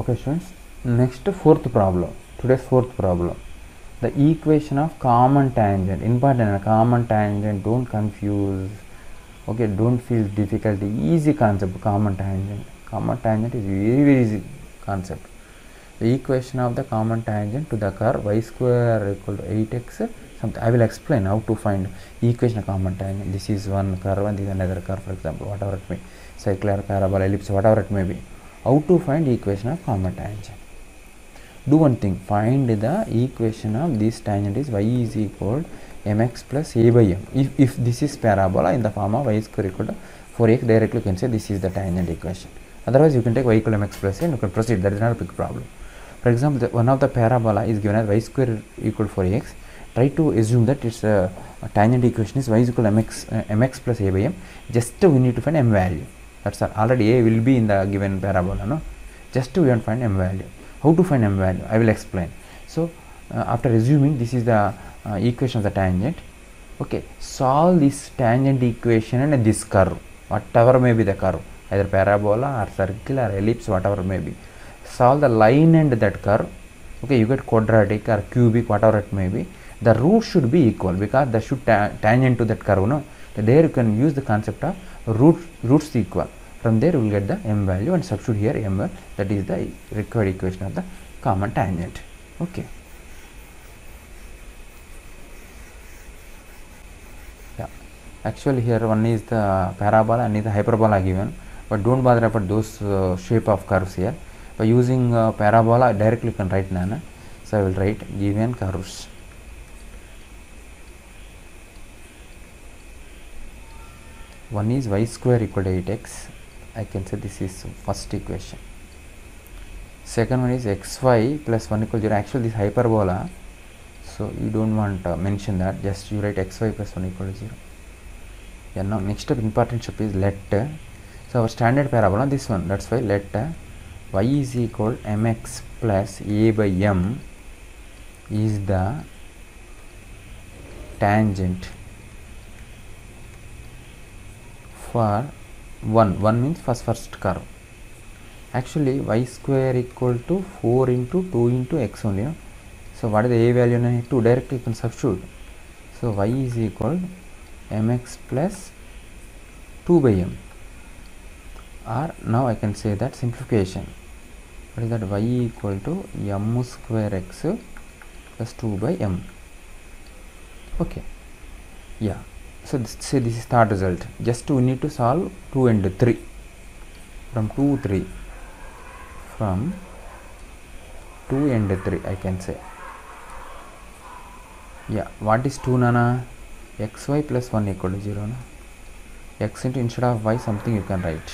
Okay students, next fourth problem, today's fourth problem, the equation of common tangent. Important, common tangent, don't confuse, okay, don't feel difficulty, easy concept. Common tangent is very easy concept. The equation of the common tangent to the curve y square equal to 8x something. I will explain how to find equation of common tangent. This is one curve and this is another curve, for example, whatever it may be, circular, parabola, ellipse, whatever it may be. How to find equation of common tangent? Do one thing, find the equation of this tangent is y is equal mx plus a by m. If this is parabola in the form of y square equal to 4x, directly you can say this is the tangent equation. Otherwise you can take y equal to mx plus a and you can proceed. That is not a big problem. For example, one of the parabola is given as y square equal to 4x. Try to assume that its tangent equation is y is equal to mx plus a by m. Just we need to find m value. That's all. Already a will be in the given parabola, no? Just we want to find m value. How to find m value? I will explain. So after assuming this is the equation of the tangent, okay, solve this tangent equation and this curve, whatever may be the curve, either parabola or circle or ellipse, whatever may be. Solve the line and that curve. Okay, you get quadratic or cubic, whatever it may be. The root should be equal because the should tangent to that curve, no? There you can use the concept of roots equal. From there you will get the m value and substitute here m. That is the required equation of the common tangent. Okay. Yeah. Actually here one is the parabola and is the hyperbola given, but don't bother about those shape of curves here. By using parabola directly you can write nana. So I will write given curves. One is y square equal to 8x. I can say this is first equation. Second one is xy plus 1 equal to 0. Actually this hyperbola, so you don't want to mention that, just you write xy plus 1 equal to 0. Yeah, now next step, important step is let, so our standard parabola, this one, that's why let y is equal to mx plus a by m is the tangent for 1 means first curve. Actually y square equal to 4 into 2 into x only, no? So what is the a value now? 2, directly you can substitute. So y is equal mx plus 2 by m, or now I can say that simplification. What is that? Y equal to m square x plus 2 by m. Okay, yeah. So say this is third result. Just we need to solve 2 and 3. From 2 3. From 2 and 3 I can say. Yeah, what is 2 nana? xy plus 1 equal to 0 na? X into instead of y something you can write.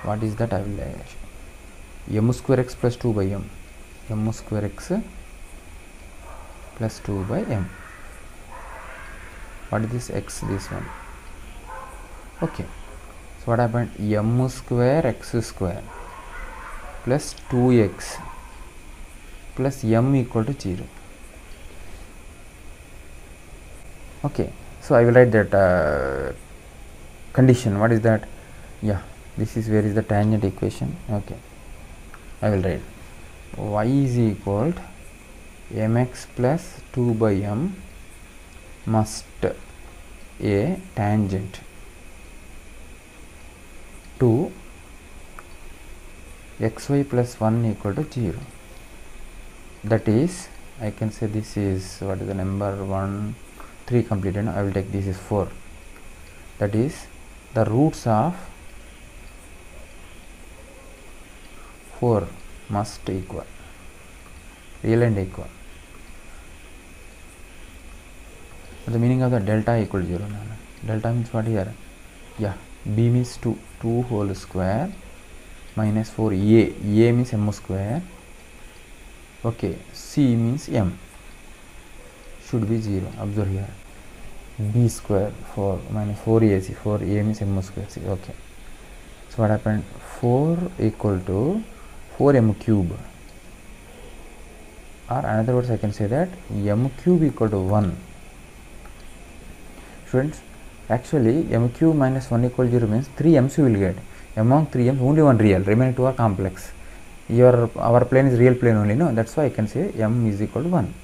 What is that? I will m square x plus 2 by m. m square x plus 2 by m. What is this x? This one. Okay. So what happened? m square x square plus 2x plus m equal to 0. Okay. So I will write that condition. What is that? Yeah. This is where is the tangent equation. Okay. I will write y is equal to mx plus 2 by m must a tangent to xy plus 1 equal to 0. That is, I can say this is, what is the number, 1 3 completed. I will take this is 4. That is, the roots of 4 must equal, real and equal. The meaning of the delta equal to 0. Delta means what here? Yeah, b means 2 whole square minus 4 a means m square. Okay, c means m should be 0. Observe here, b square 4 minus 4ac, 4a means m square c. Okay, so what happened? 4 equal to 4m cube, or another words I can say that m cube equal to 1. Students, actually m cube minus 1 equal to 0 means 3 m's you will get. Among 3 m's only one real, remaining 2 are complex. our plane is real plane only, no, that's why I can say m is equal to 1.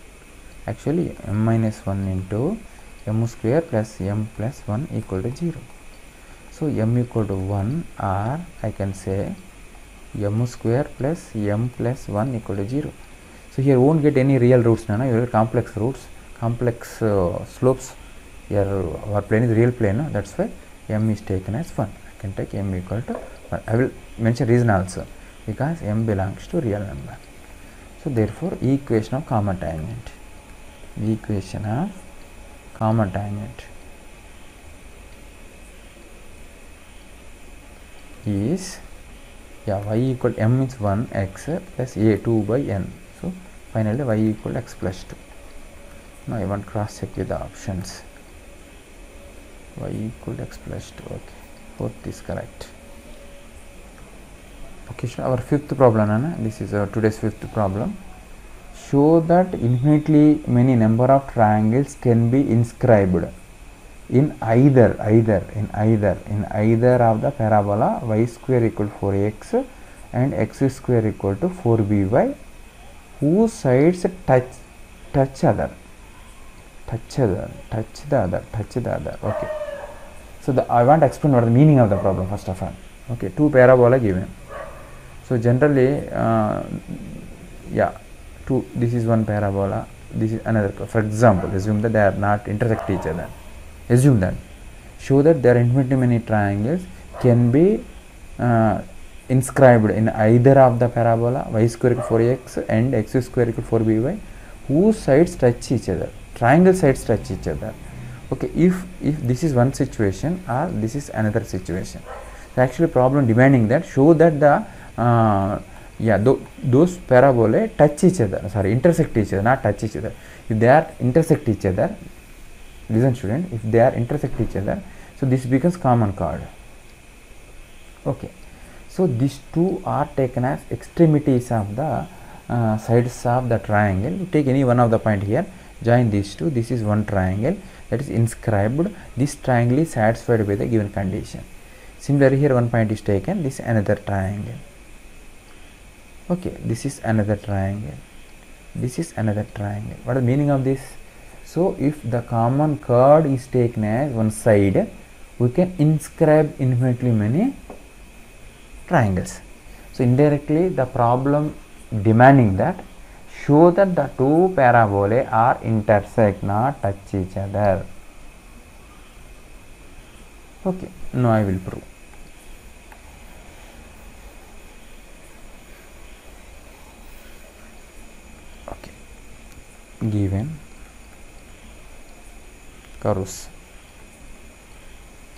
Actually m minus 1 into m square plus m plus 1 equal to 0. So m equal to 1, or I can say m square plus m plus 1 equal to 0. So here won't get any real roots, you will get complex roots, complex slopes. Here our plane is real plane, no? That's why m is taken as 1. I can take m equal to 1. I will mention reason also, because m belongs to real number. So therefore equation of common tangent, equation of common tangent is, y equal to m is 1 x plus a 2 by n. So finally y equal to x plus 2. Now I want cross check with the options. Y equal to x plus 2. Okay, fourth is correct. Okay, so our fifth problem, Anna. This is today's fifth problem. Show that infinitely many number of triangles can be inscribed in either of the parabola y square equal to 4x and x square equal to 4by, whose sides touch the other. Okay, so I want to explain what the meaning of the problem first of all. Okay, two parabola given. So generally this is one parabola, this is another. For example, assume that they are not intersect each other. Assume that. Show that there are infinitely many triangles can be inscribed in either of the parabola y square equal 4x and x square equal 4by, whose sides touch each other. Triangle sides touch each other. Okay, if this is one situation or this is another situation. So actually problem demanding that show that the those parabolae touch each other, intersect each other, not touch each other. If they are intersect each other, listen student, if they are intersect each other, so this becomes common chord. Okay, so these two are taken as extremities of the sides of the triangle. You take any one of the point here, join these two. This is one triangle that is inscribed. This triangle is satisfied by the given condition. Similarly, here one point is taken. This is another triangle. Okay, this is another triangle. This is another triangle. What is the meaning of this? So if the common chord is taken as one side, we can inscribe infinitely many triangles. So indirectly the problem demanding that show that the two parabolae are intersect, not touch each other. Okay, now I will prove. Okay, given curves,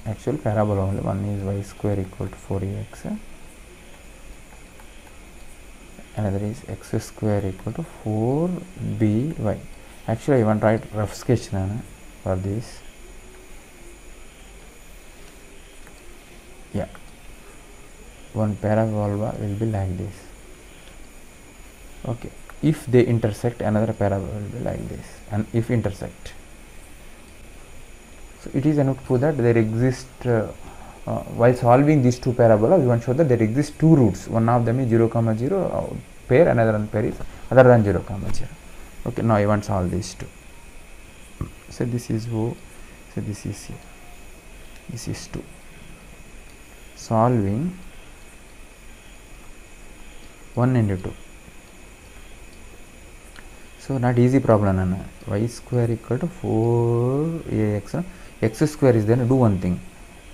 actual parabola only, one is y square equal to 4x, another is x square equal to 4by. Actually I want to write rough sketch for this. Yeah, one parabola will be like this. Okay, if they intersect, another parabola will be like this, and if intersect. So it is enough to prove that there exist, while solving these two parabola, we want to show that there exist two roots. One of them is 0, 0 pair, another one pair is other than 0, 0. Okay, now I want to solve these two. So this is O, so this is C, this is 2. Solving 1 and 2. So not easy problem, y square equal to 4ax. X square is then do one thing,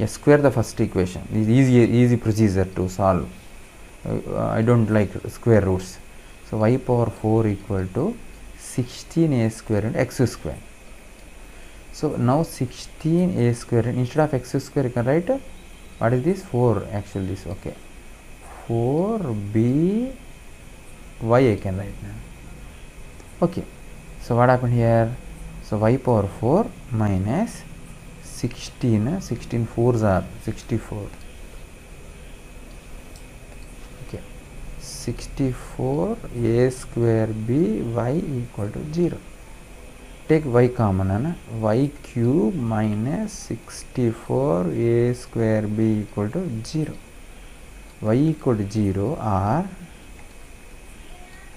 square the first equation. This is easy procedure to solve. I don't like square roots. So y power 4 equal to 16a square and x square. So now 16a square, and instead of x square you can write what is this, 4 actually this. Okay, 4b y I can write now. Okay, so what happened here? So y power 4 minus 16, 16 4s are 64. Okay, 64 a square b y equal to 0. Take y common, y cube minus 64 a square b equal to 0. Y equal to 0 or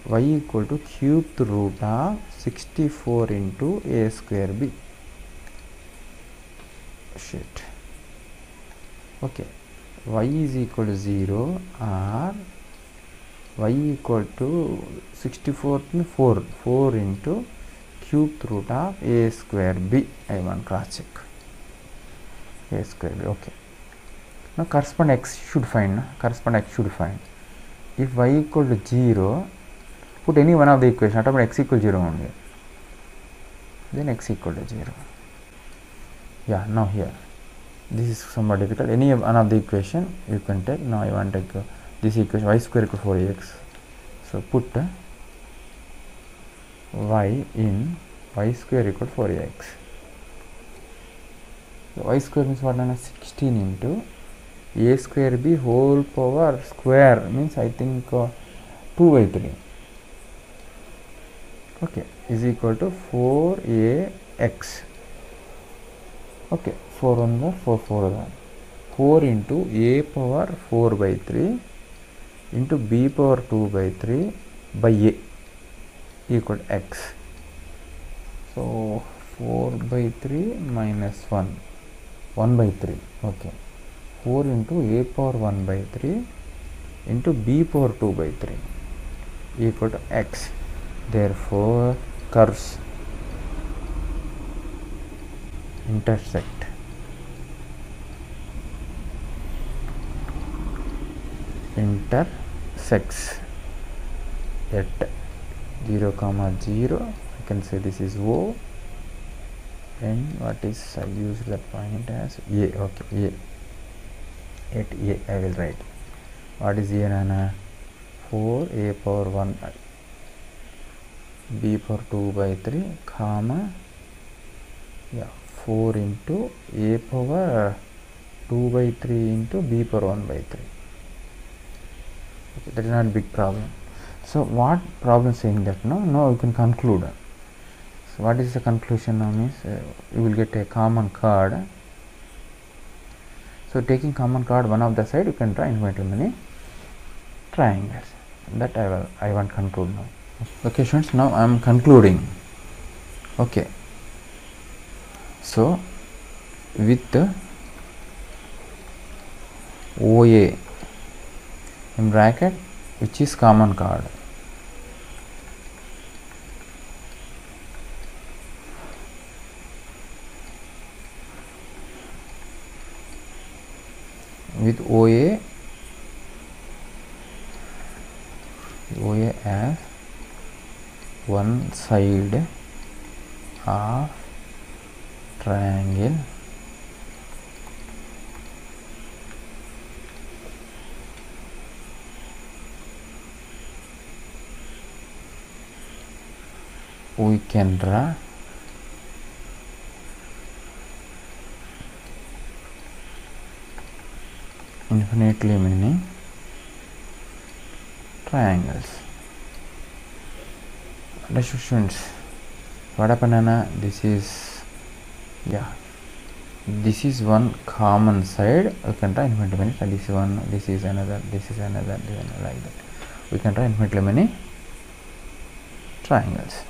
y equal to cubed root of 64 into a square b. Shit. Okay, y is equal to 0 or y equal to 64 4 into cubed root of a square b. I want cross check a square b. Okay, now correspond x should find. If y equal to 0, put any one of the equation, automatically x equal to 0 only, then x equal to 0. Yeah, now here this is somewhat difficult. Any one of the equation you can take. Now I want to take this equation, y square equal to 4ax. So put y in y square equal to 4ax. So y square means what? 16 into a square b whole power square, means I think 2 by 3. Okay, is equal to 4ax. Okay, 4 1 the 4 4 1. 4 into a power 4 by 3 into b power 2 by 3 by a equal to x. So 4 by 3 minus 1 by 3. Okay, 4 into a power 1 by 3 into b power 2 by 3 equal to x. Therefore curves intersect at 0, 0. I can say this is O, and what is, I use that point as A. Okay, A. At A I will write. What is A, Nana? 4 a power 1 b power 2 by 3 comma 4 into a power 2 by 3 into b power 1 by 3. Okay, that is not a big problem. So what problem saying that? No, you can conclude. So what is the conclusion now? Means you will get a common chord. So taking common chord one of the side, you can draw infinitely many triangles. That I want conclude now. Okay students, now I am concluding. Okay, so with OA in bracket, which is common chord, with OA as one side of triangle we can draw infinitely many triangles. Understood students? What happened? This is one common side. We can draw infinitely many. This is one, this is another, this is another, like that. We can draw infinitely many triangles.